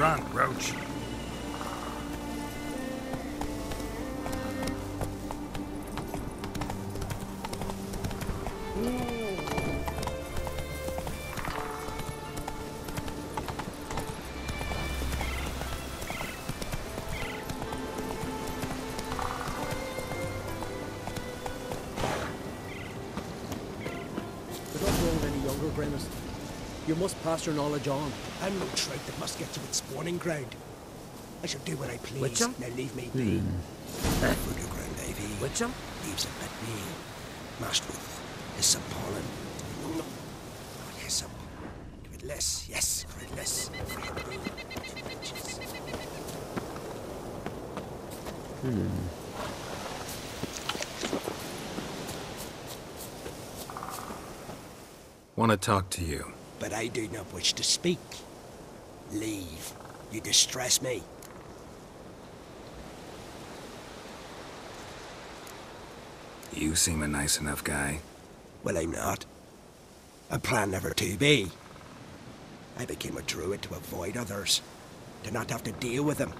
Run, Roach. You must pass your knowledge on. I'm no trout that must get to its spawning ground. I shall do what I please. Witcher? Now leave me be. Further ground, Ivy. Witcher? Leaves a bit me. Mashed with hyssop pollen. No, not hyssop. Give it less. Yes, give it less. 2 inches. Want to talk to you. But I do not wish to speak. Leave. You distress me. You seem a nice enough guy. Well, I'm not. I plan never to be. I became a druid to avoid others. To not have to deal with them.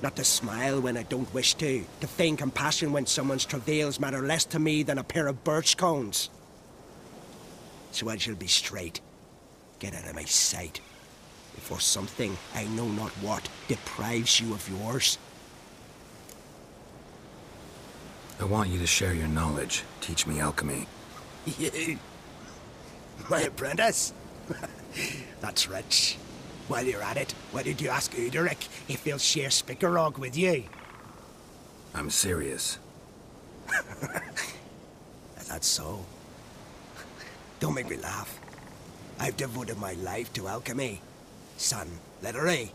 Not to smile when I don't wish to feign compassion when someone's travails matter less to me than a pair of birch cones. So I shall be straight. Get out of my sight. Before something, I know not what, deprives you of yours. I want you to share your knowledge. Teach me alchemy. You? My apprentice? That's rich. While you're at it, why did you ask Uderic if he'll share Spickerog with you? I'm serious. Is that so? Don't make me laugh. I've devoted my life to alchemy. Son, literally.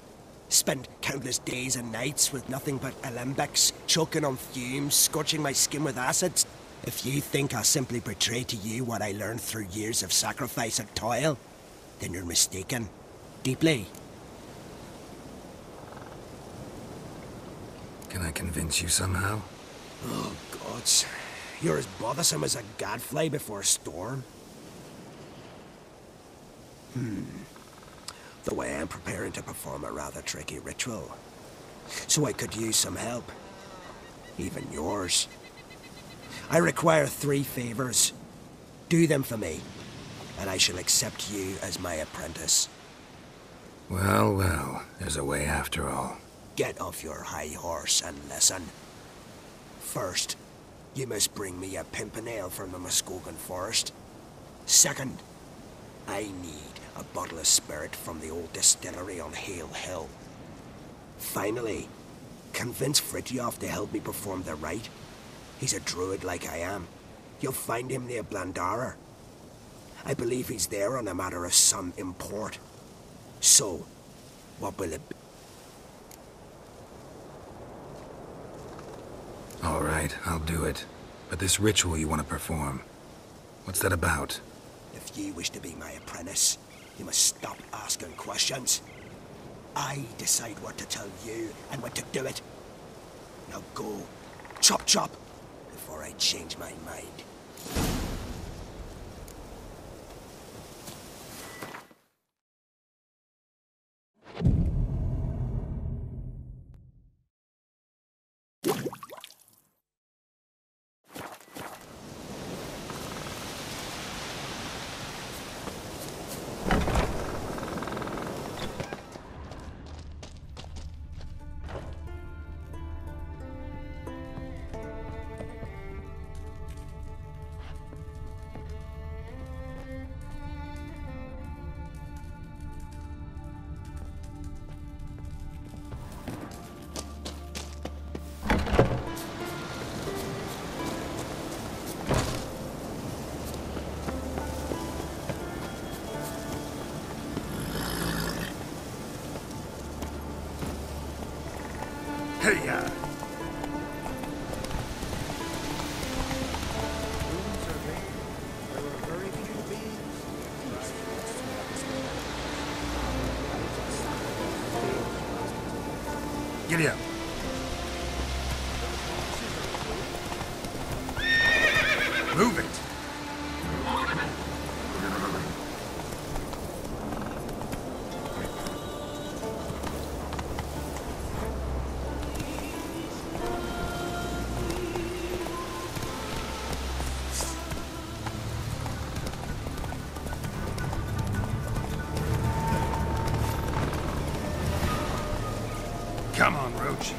Spent countless days and nights with nothing but alembics, choking on fumes, scorching my skin with acids. If you think I'll simply portray to you what I learned through years of sacrifice and toil, then you're mistaken. Deeply. Can I convince you somehow? Oh, gods. You're as bothersome as a gadfly before a storm. Though I am preparing to perform a rather tricky ritual. So I could use some help. Even yours. I require 3 favors. Do them for me, and I shall accept you as my apprentice. Well, well, there's a way after all. Get off your high horse and listen. First, you must bring me a pimpernel from the Muskogan forest. Second, I need a bottle of spirit from the old distillery on Hale Hill. Finally, convince Fritjof to help me perform the rite. He's a druid like I am. You'll find him near Blandara. I believe he's there on a matter of some import. So, what will it be? All right, I'll do it. But this ritual you want to perform, what's that about? If you wish to be my apprentice, you must stop asking questions. I decide what to tell you and when to do it. Now go, chop chop, before I change my mind. Hey-ya! Giddy up. Move it. Roach.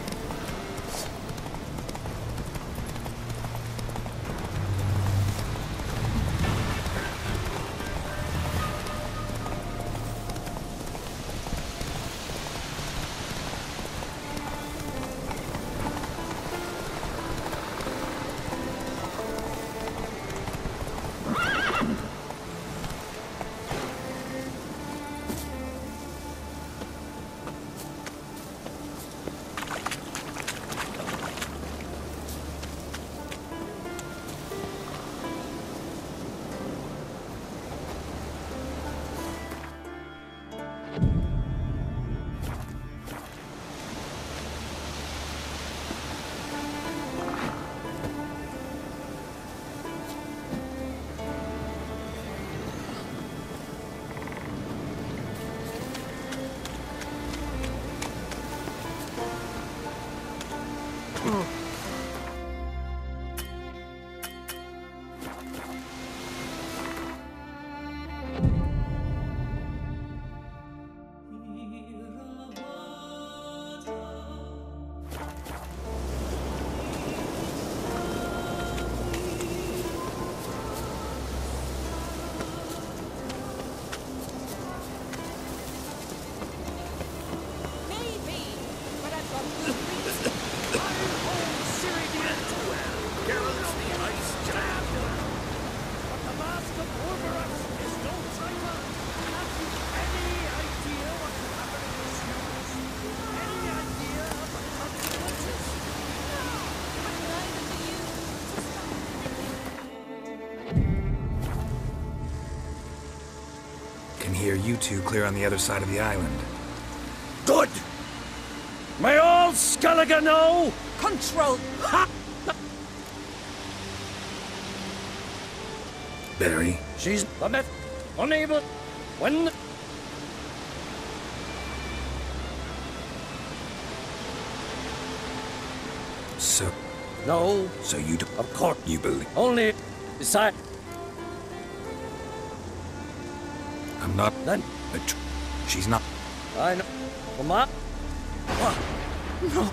Can hear you two clear on the other side of the island. Good! My old Skellige know! Control! Ha! Barry? She's unable. When. So... No. So you do... Of course. You believe... Only. Beside. I'm not... Then. She's not... I know. Mama? No.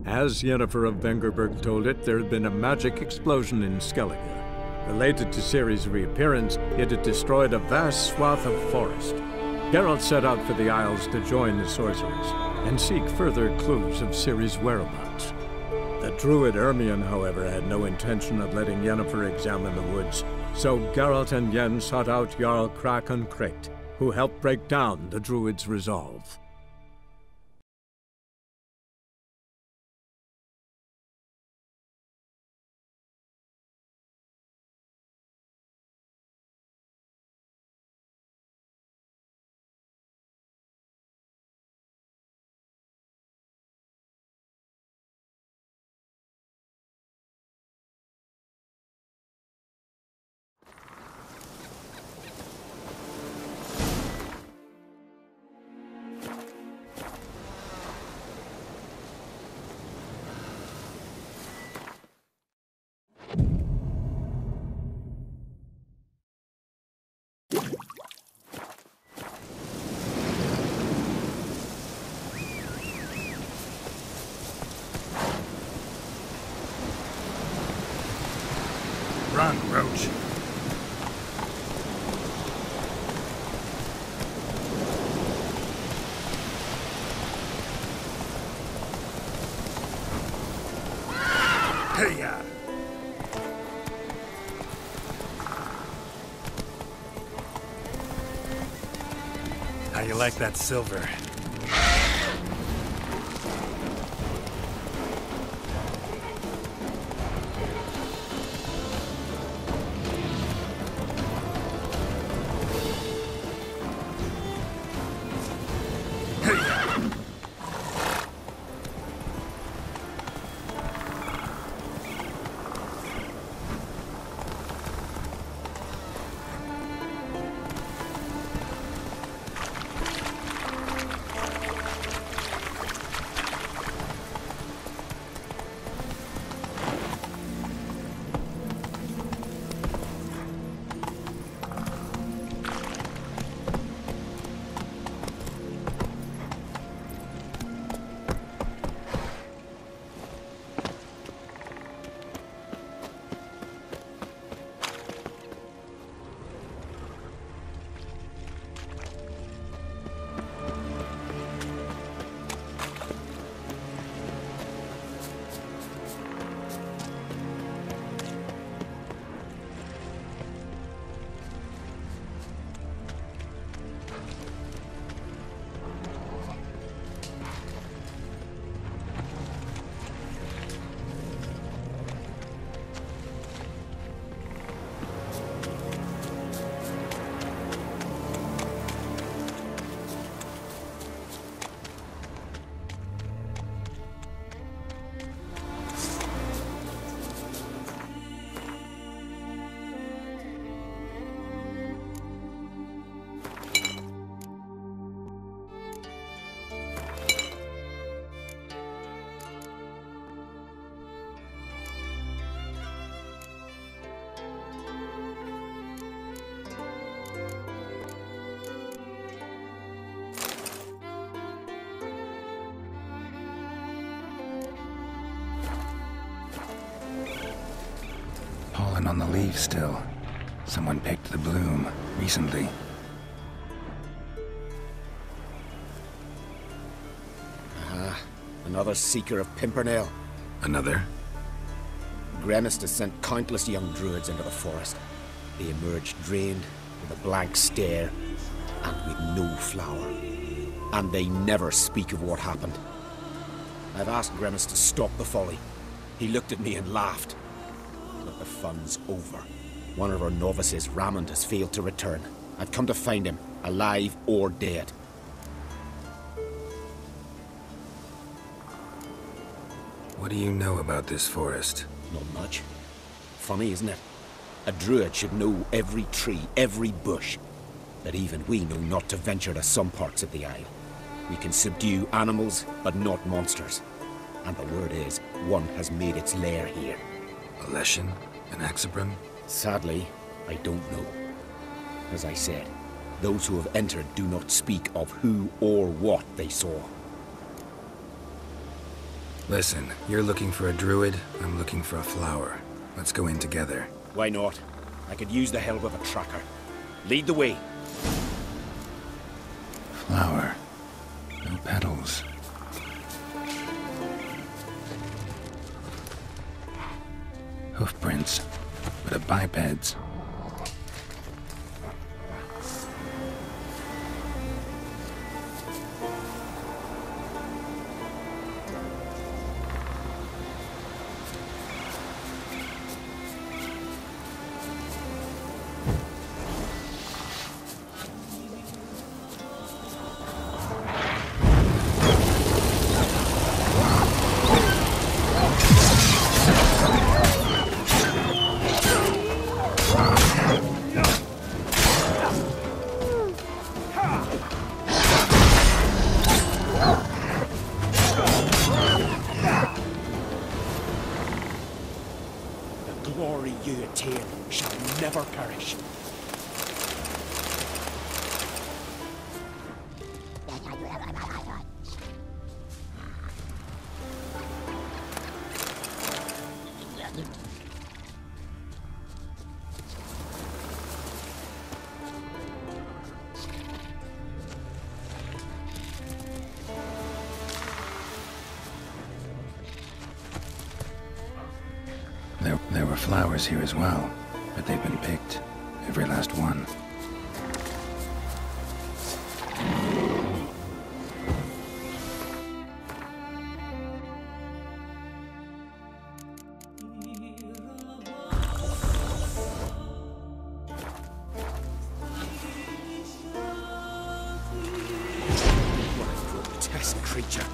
As Yennefer of Vengerberg told it, there had been a magic explosion in Skellige. Related to Ciri's reappearance, it had destroyed a vast swath of forest. Geralt set out for the Isles to join the sorcerers and seek further clues of Ciri's whereabouts. The druid Ermion, however, had no intention of letting Yennefer examine the woods, so Geralt and Yen sought out Jarl Krakon Krayt, who helped break down the druid's resolve. Run, Roach. Hey-ya! How you like that silver? nothing on the leaf still. Someone picked the bloom recently. Another seeker of Pimpernel. Another? Gremis has sent countless young druids into the forest. They emerge drained, with a blank stare, and with no flower. And they never speak of what happened. I've asked Gremis to stop the folly. He looked at me and laughed. But the fun's over. One of our novices, Ramond, has failed to return. I've come to find him, alive or dead. What do you know about this forest? Not much. Funny, isn't it? A druid should know every tree, every bush. But even we know not to venture to some parts of the Isle. We can subdue animals, but not monsters. And the word is, one has made its lair here. A Leshen? An Axabron? Sadly, I don't know. As I said, those who have entered do not speak of who or what they saw. Listen, you're looking for a druid, I'm looking for a flower. Let's go in together. Why not? I could use the help of a tracker. Lead the way. Flower. No petals. Hoofprints, but a biped's. Glory you attain shall never perish. There were flowers here as well, but they've been picked. Every last one. What a grotesque creature.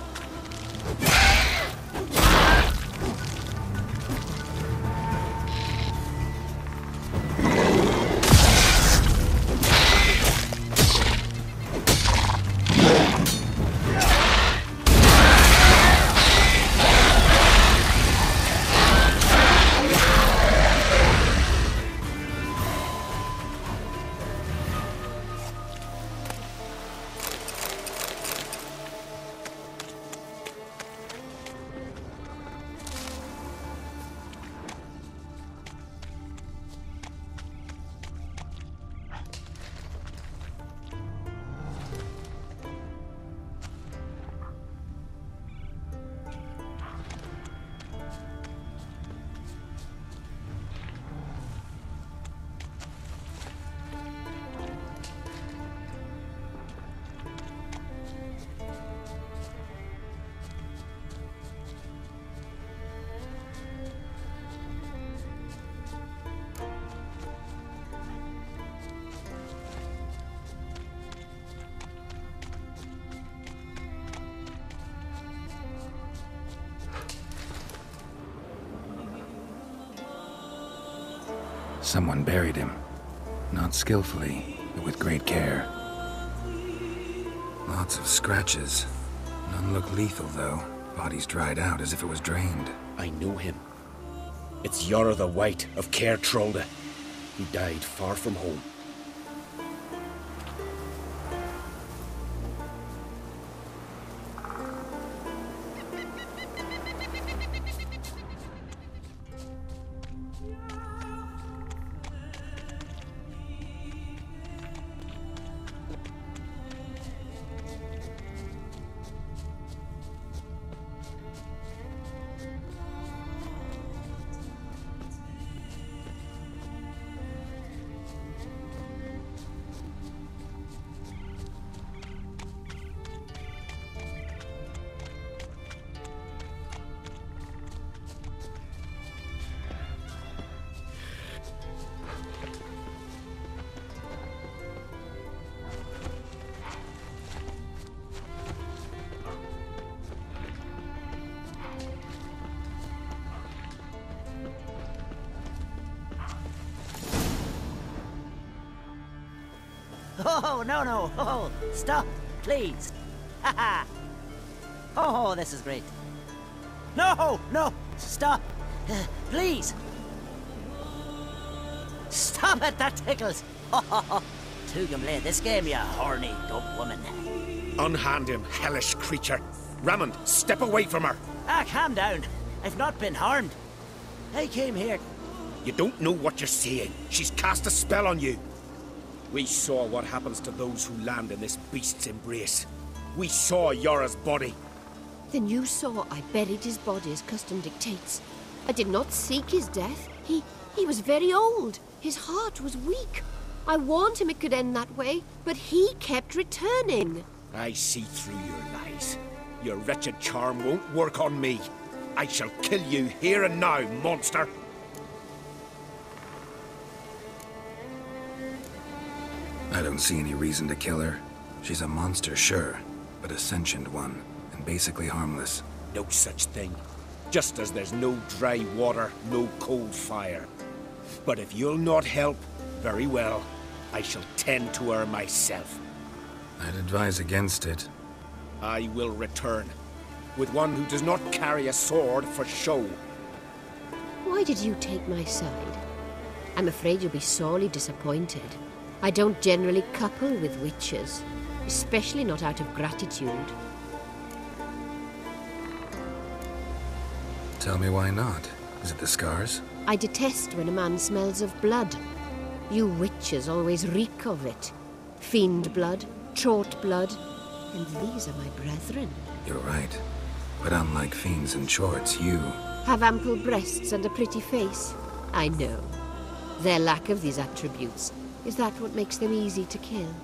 Someone buried him. Not skillfully, but with great care. Lots of scratches. None look lethal, though. Body's dried out as if it was drained. I know him. It's Yara the White of Caer Trolde. He died far from home. Oh, no, no. Oh, stop, please. Ha ha. Oh, this is great. No, no, stop. Please. Stop it, that tickles. Two can play this game, you horny dope woman. Unhand him, hellish creature. Raymond, step away from her. Ah, calm down. I've not been harmed. I came here. You don't know what you're saying. She's cast a spell on you. We saw what happens to those who land in this beast's embrace. We saw Yora's body. Then you saw I buried his body as custom dictates. I did not seek his death. He was very old. His heart was weak. I warned him it could end that way, but he kept returning. I see through your lies. Your wretched charm won't work on me. I shall kill you here and now, monster. I don't see any reason to kill her. She's a monster, sure, but a sentient one, and basically harmless. No such thing. Just as there's no dry water, no cold fire. But if you'll not help, very well. I shall tend to her myself. I'd advise against it. I will return, with one who does not carry a sword for show. Why did you take my side? I'm afraid you'll be sorely disappointed. I don't generally couple with witches, especially not out of gratitude. Tell me why not. Is it the scars? I detest when a man smells of blood. You witches always reek of it. Fiend blood, trot blood, and these are my brethren. You're right. But unlike fiends and chorts, you... Have ample breasts and a pretty face. I know. Their lack of these attributes, is that what makes them easy to kill?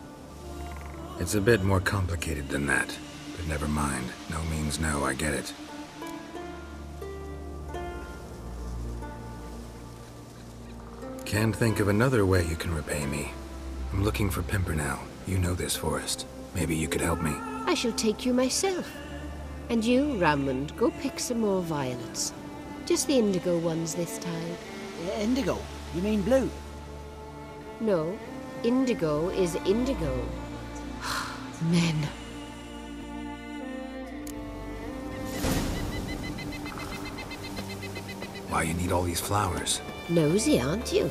It's a bit more complicated than that. But never mind. No means no, I get it. Can't think of another way you can repay me. I'm looking for Pimpernel. You know this forest. Maybe you could help me. I shall take you myself. And you, Raymond, go pick some more violets. Just the indigo ones this time. Indigo? You mean blue? No, indigo is indigo. Men. Why you need all these flowers? Nosy, aren't you?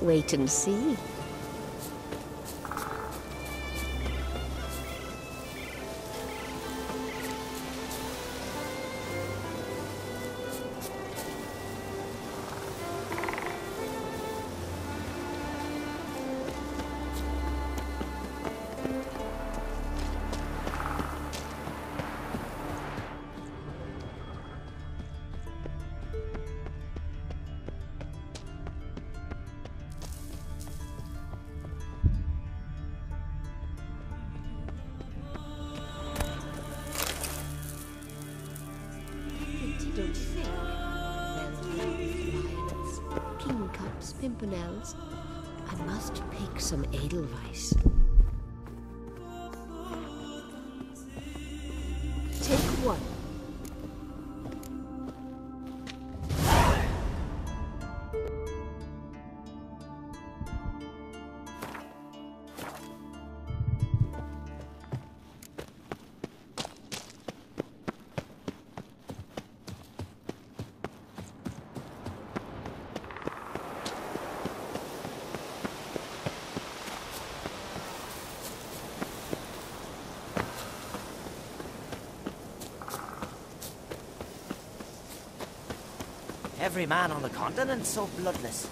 Wait and see. Don't think. Violets, kingcups, pimpernels. I must pick some edelweiss. Take one. Every man on the continent so bloodless.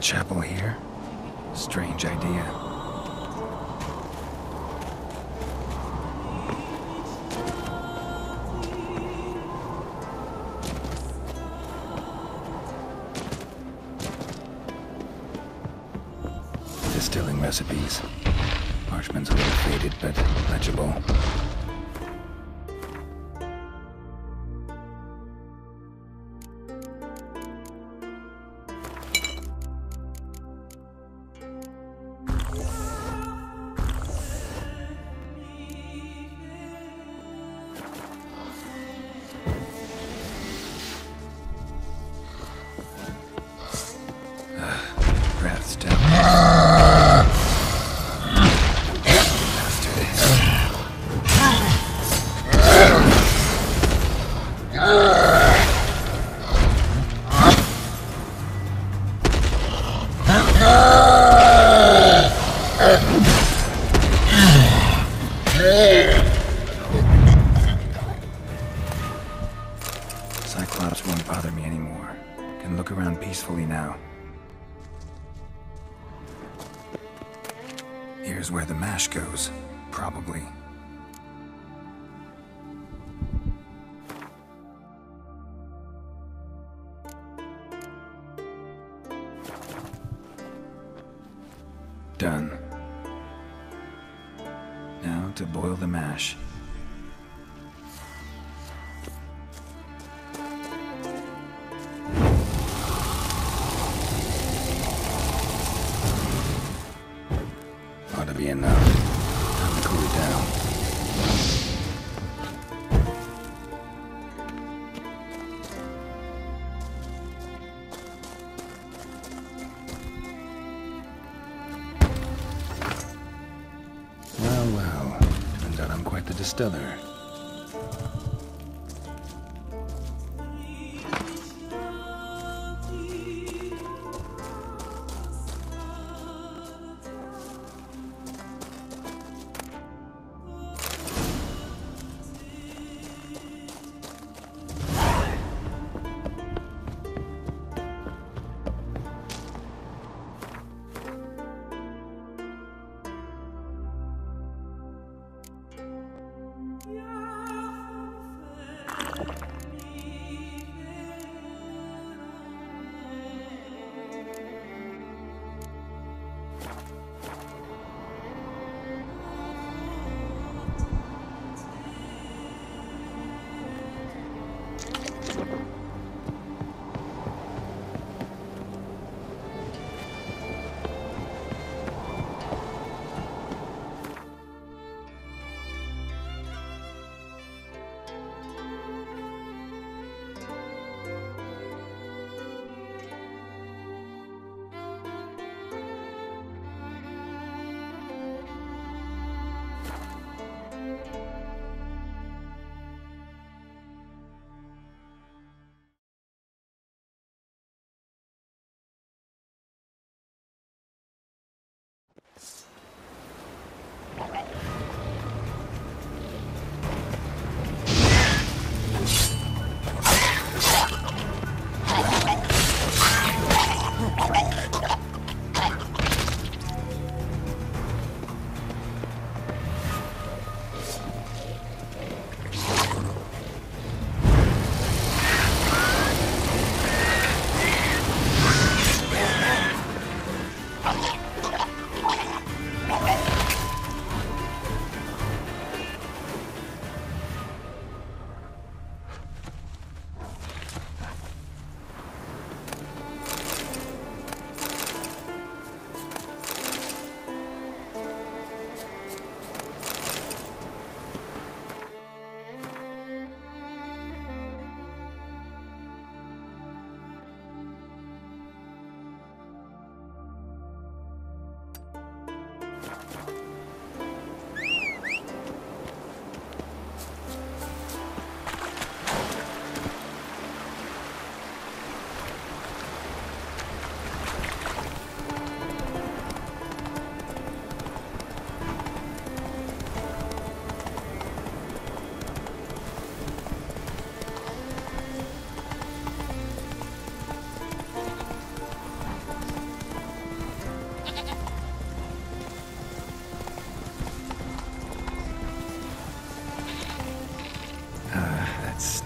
chapel here? Strange idea. Distilling recipes. Parchment's a little faded, but legible. Breath's down. Cyclops won't bother me anymore. Can look around peacefully now. Here's where the mash goes, probably. Done. Now to boil the mash. Ought to be enough. Time to cool it down. Well, turns out I'm quite the distiller.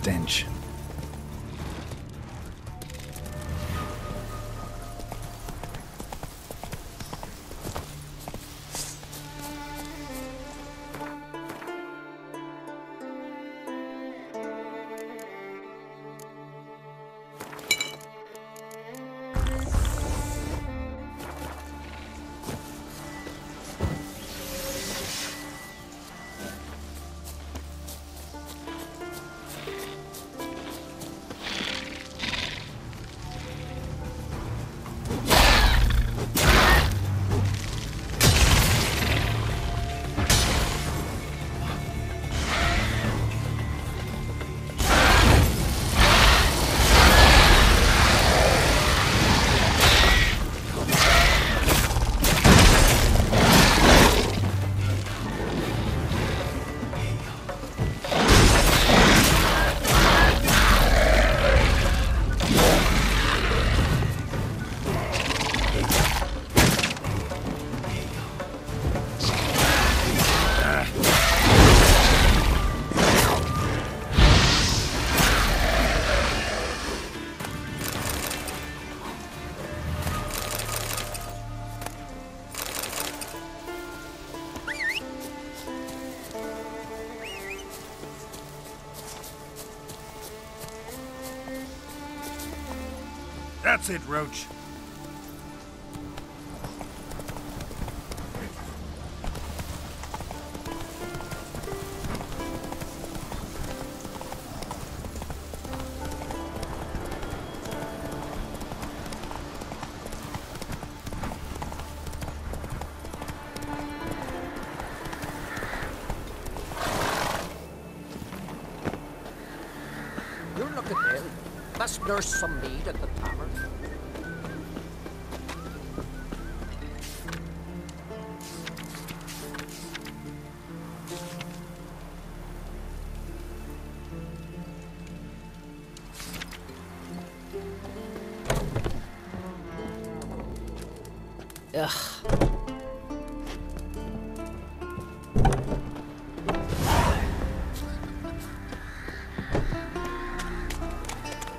stench. That's it, Roach. You're looking ill. Let's nurse some mead at the tavern. Ugh.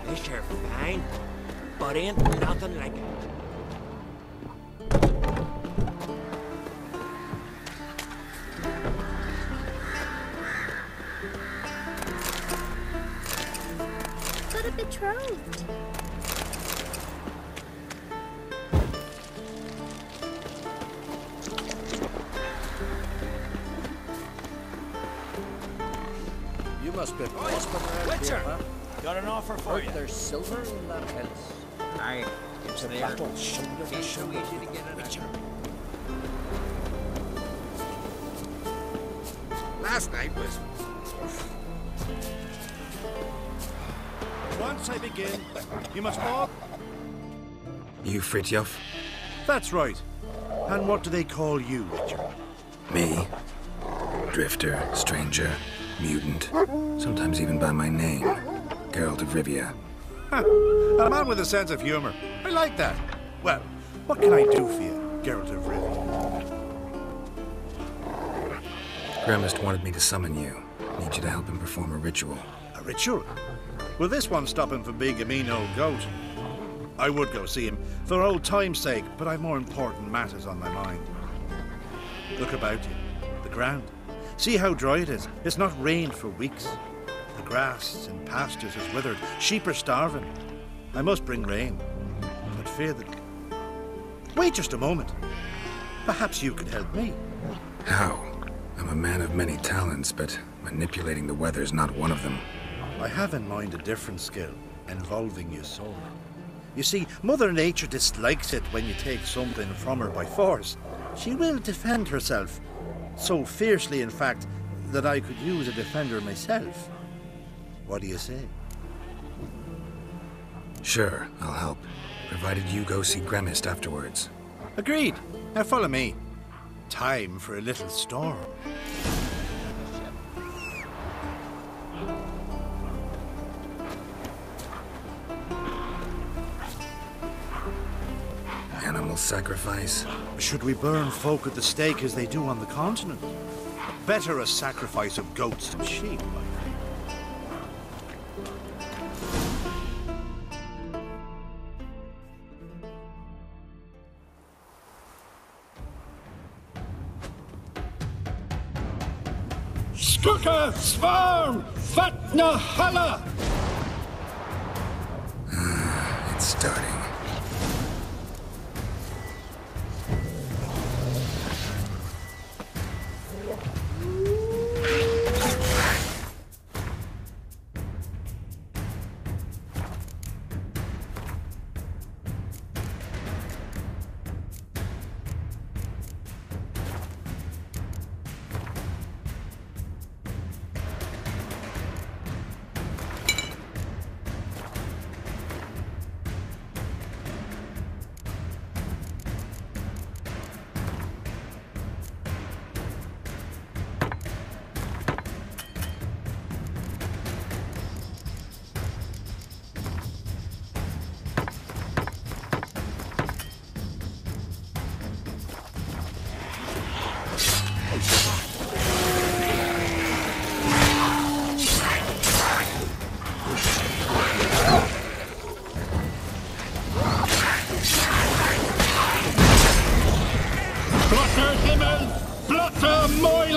This are fine, but ain't nothing like it. Got a betrothed. You must be husband around Witcher! here, huh? Got an offer for Heard you. there's silver in that house. Aye, it's there. That'll show you Be so easy to get it, Witcher. Last night was... Once I begin, you must all... You Fritjof? That's right. And what do they call you, Richard? Me? Drifter, stranger, mutant. Sometimes even by my name. Geralt of Rivia. A man with a sense of humor. I like that. Well, what can I do for you, Geralt of Rivia? Gremist wanted me to summon you. Need you to help him perform a ritual. A ritual? Will this one stop him from being a mean old goat? I would go see him for old time's sake, but I've more important matters on my mind. Look about you. The ground. See how dry it is. It's not rained for weeks. The grass in pastures is withered. Sheep are starving. I must bring rain, but fear that... Wait just a moment. Perhaps you could help me. How? I'm a man of many talents, but manipulating the weather's not one of them. I have in mind a different skill, involving your soul. You see, Mother Nature dislikes it when you take something from her by force. She will defend herself. So fiercely, in fact, that I could use a defender myself. What do you say? Sure, I'll help. Provided you go see Gremist afterwards. Agreed. Now follow me. Time for a little storm. Animal sacrifice? Should we burn folk at the stake as they do on the continent? Better a sacrifice of goats and sheep, I think. Skuka Svarm Fatna Hala! It's starting.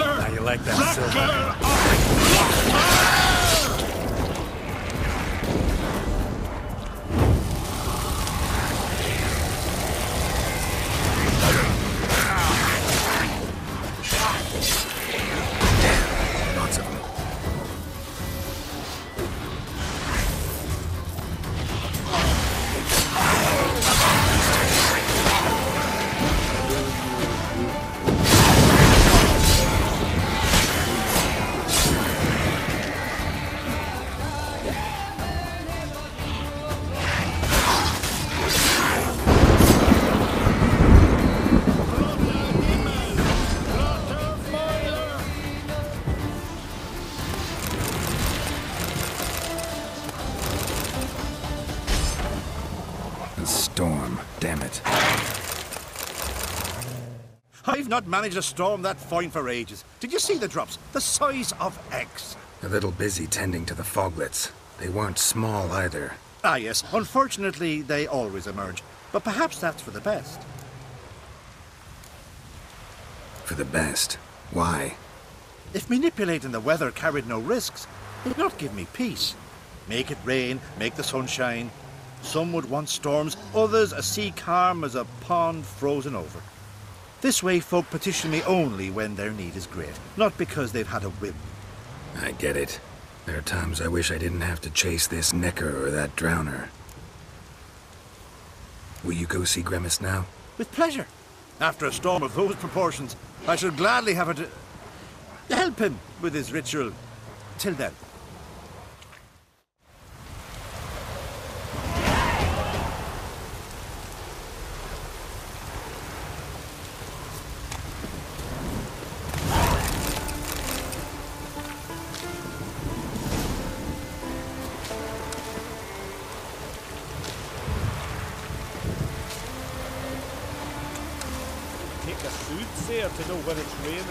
How you like that, Silver? Lots of them. Storm, damn it. I've not managed a storm that fine for ages. Did you see the drops? The size of eggs. A little busy tending to the foglets. They weren't small either. Ah, yes. Unfortunately, they always emerge. But perhaps that's for the best. For the best. Why? If manipulating the weather carried no risks, it'd not give me peace. Make it rain, make the sun shine. Some would want storms, others a sea calm as a pond frozen over. This way folk petition me only when their need is great, not because they've had a whim. I get it. There are times I wish I didn't have to chase this necker or that drowner. Will you go see Grimace now? With pleasure. After a storm of those proportions, I should gladly have her to help him with his ritual. Till then. Take a soothsayer to know when it's raining.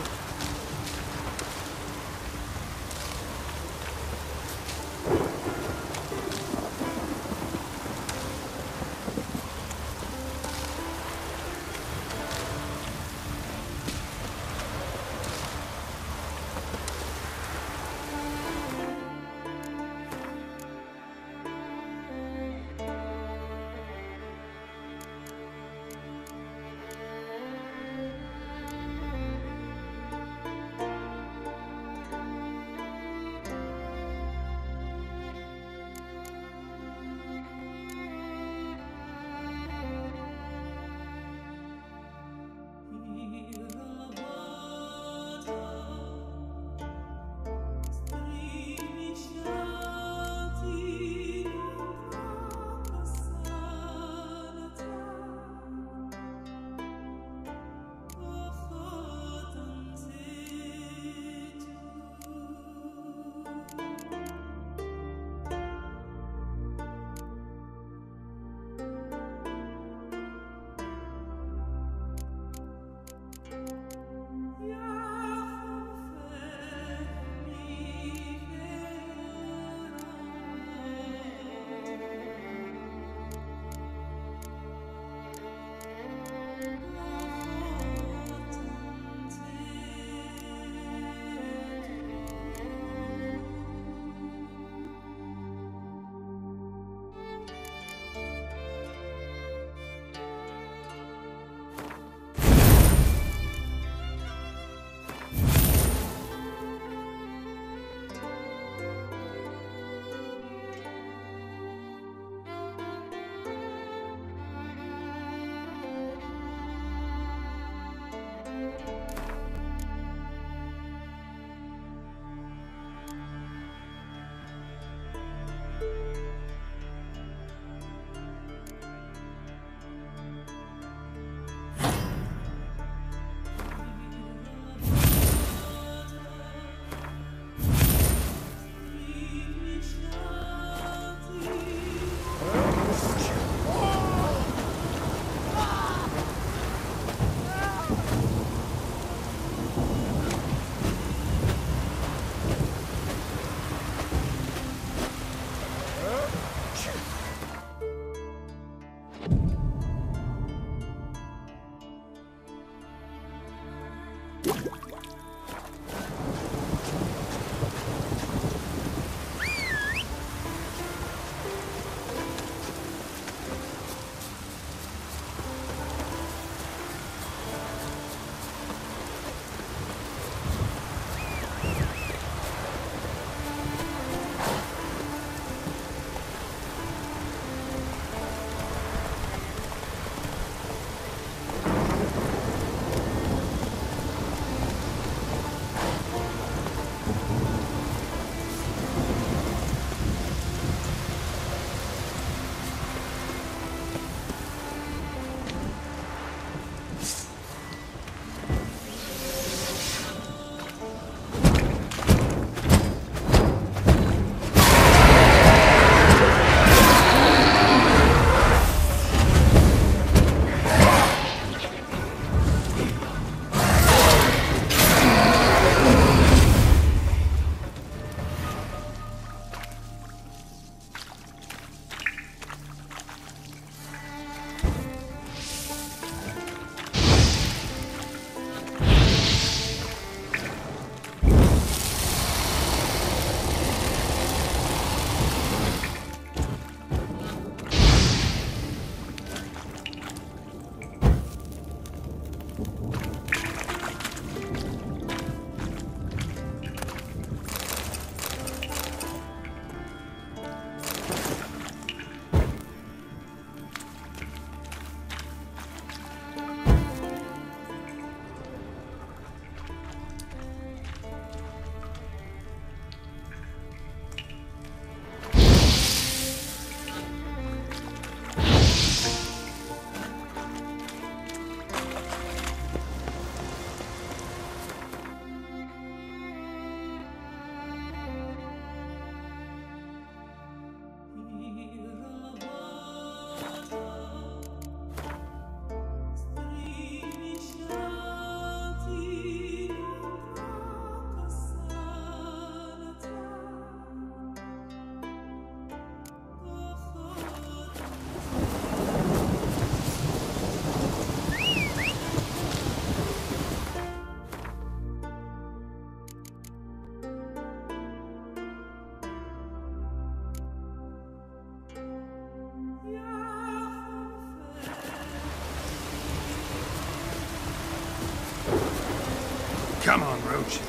Come on, Roach.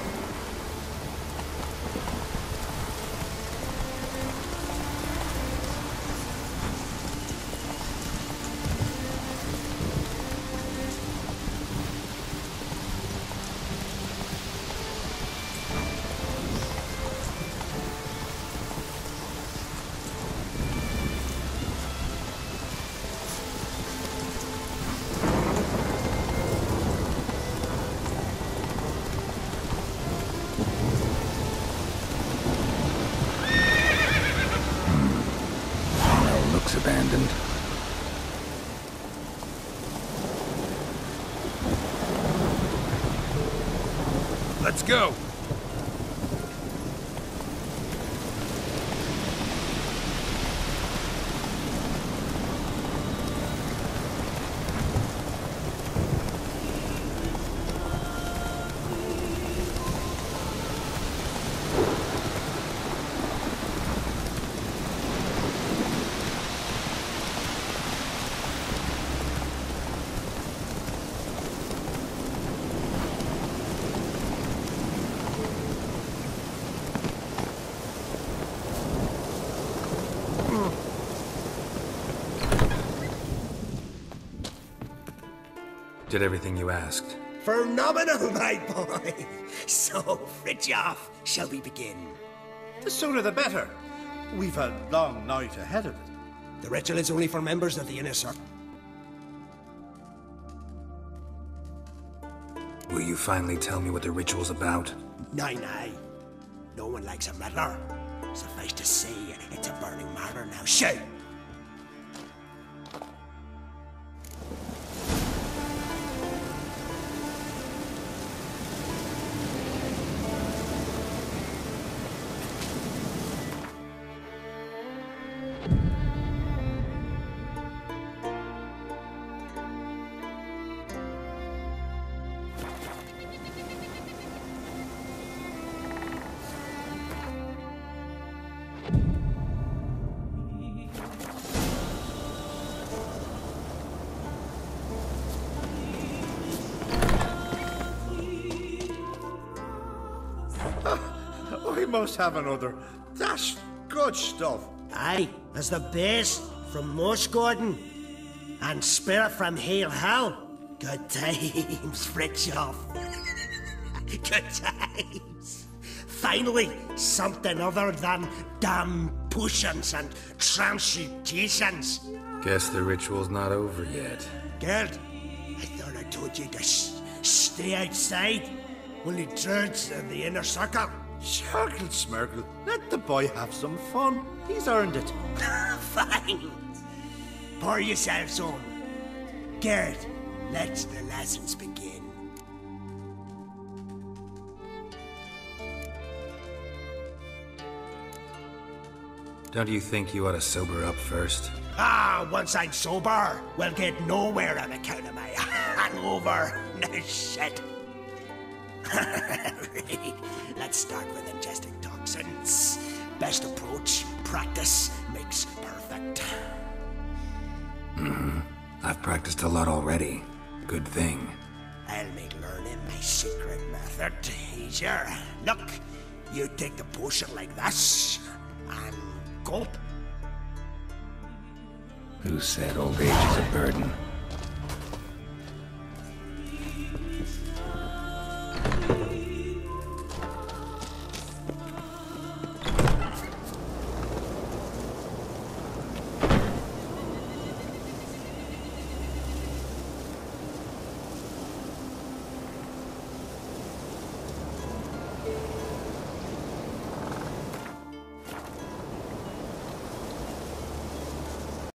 Abandoned. Let's go! Did everything you asked. Phenomenal, my boy. So, Fritjof, shall we begin? The sooner the better. We've a long night ahead of it. The ritual is only for members of the inner circle. Will you finally tell me what the ritual's about? Nay. No one likes a meddler. Suffice to say, it's a burning matter now. Shout! We must have another. That's good stuff. Aye, as the best from Moss Gordon and Spirit from Hail Hell. Good times, Fritjof. Good times. Finally, something other than damn potions and transmutations. Guess the ritual's not over yet. Gerd, I thought I told you to stay outside. Only druids in the inner circle. Smirkle, Smirkle. Let the boy have some fun. He's earned it. Fine. Pour yourselves on. Gerd, let the lessons begin. Don't you think you ought to sober up first? Once I'm sober, we'll get nowhere on account of my hangover. No shit. Let's start with ingesting toxins. Best approach, practice makes perfect. I've practiced a lot already. Good thing. I'll make learning my secret method easier. Look, you take the potion like this, and gulp. Who said old age is a burden?